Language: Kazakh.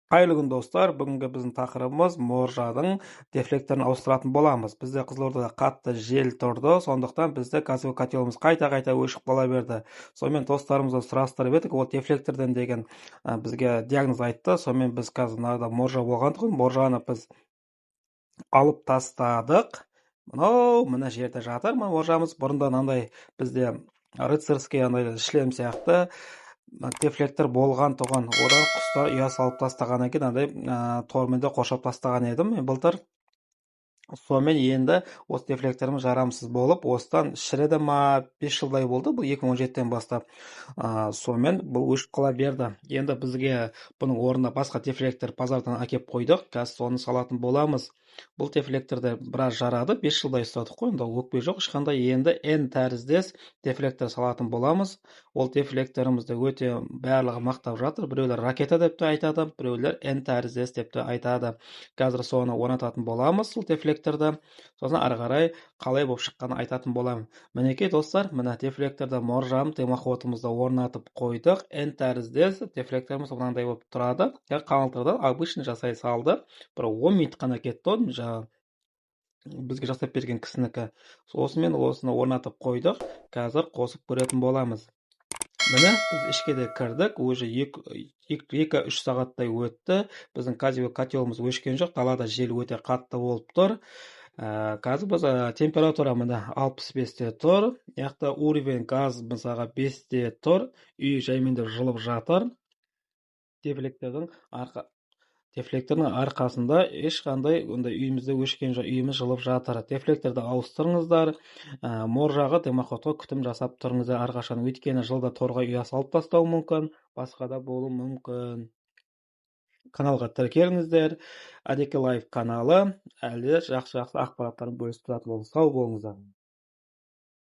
Қайырлы күн достар, бүгінгі біздің тақырыбымыз моржаның дефлекторын ауыстыратын боламыз. Бізде Қызылордада қатты жел тұрды, сондықтан бізде газовый котеліміз қайта-қайта өшіп қала берді. Сонымен достарымыздан сұрастырып едік, ол дефлектордан деген бізге диагноз айтты. Сонымен біз қазір мынада моржа болғандықтан моржаны біз алып тастадық. Мына жерде жатыр моржамыз. Бұрында мынандай бізде рыцарский шлем сияқты дефлектор болған тұғын, одан құстар ұя салып тастаған екен, тормен де қоршап тастаған едім мен былтыр. Сонымен енді осы дефлекторымыз жарамсыз болып, осыдан шіреді ма 5 жылдай болды, бұл 2017-тен бастап. Сонымен бұл өшіп қала берді. Енді бізге бұның орнына басқа дефлектор базардан әкеп қойдық, қазір соны салатын боламыз. Бұл дефлекторды біраз жарады, 5 жылдай ұстадық қой, енді өкпе жоқ ешқандай. Енді N тәріздес дефлектор салатын боламыз. Ол дефлекторымызды өте барлығы мақтап жатыр. Біреулер ракета деп те айтады, біреулер N тәріздес деп те айтады. Қазір соны орнататын боламыз, сол дефлекторды. Сосын ары қарай қалай болып шыққанын айтатын боламын. Мінекей достар, мына дефлекторда моржам дымоходымызды орнатып қойдық. N тәріздес дефлекторымыз мынандай болып тұрады. Қаңылтырдан обычный жасай салды. Бір 10 минут қана кетті, бізге жасап берген кісінікі. Осымен осыны орнатып қойдық. Қазір қосып көретін боламыз. Міне біз ішке де кірдік, уже 2-3 сағаттай өтті. Біздің газовый котеліміз өшкен жоқ, далада жел өте қатты болып тұр. Қазір біз температура міне 65-те тұр. Яқта уровень газ мысалға 5-те тұр. Үй жаймендеп жылып жатыр. Дефлектордың арқасында ешқандай үйімізде өшкен жоқ, үйіміз жылып жатыр. Дефлекторды ауыстырыңыздар, моржаға дымоходқа күтім жасап тұрыңыздар әрқашан. Өйткені жылда торға ұя салып тастауы мүмкін, басқа да болуы мүмкін. Каналға тіркеліңіздер. Әдеке лайф каналы әлі жақсы ақпараттарын бөлісіп тұрады. Сау болыңыздар.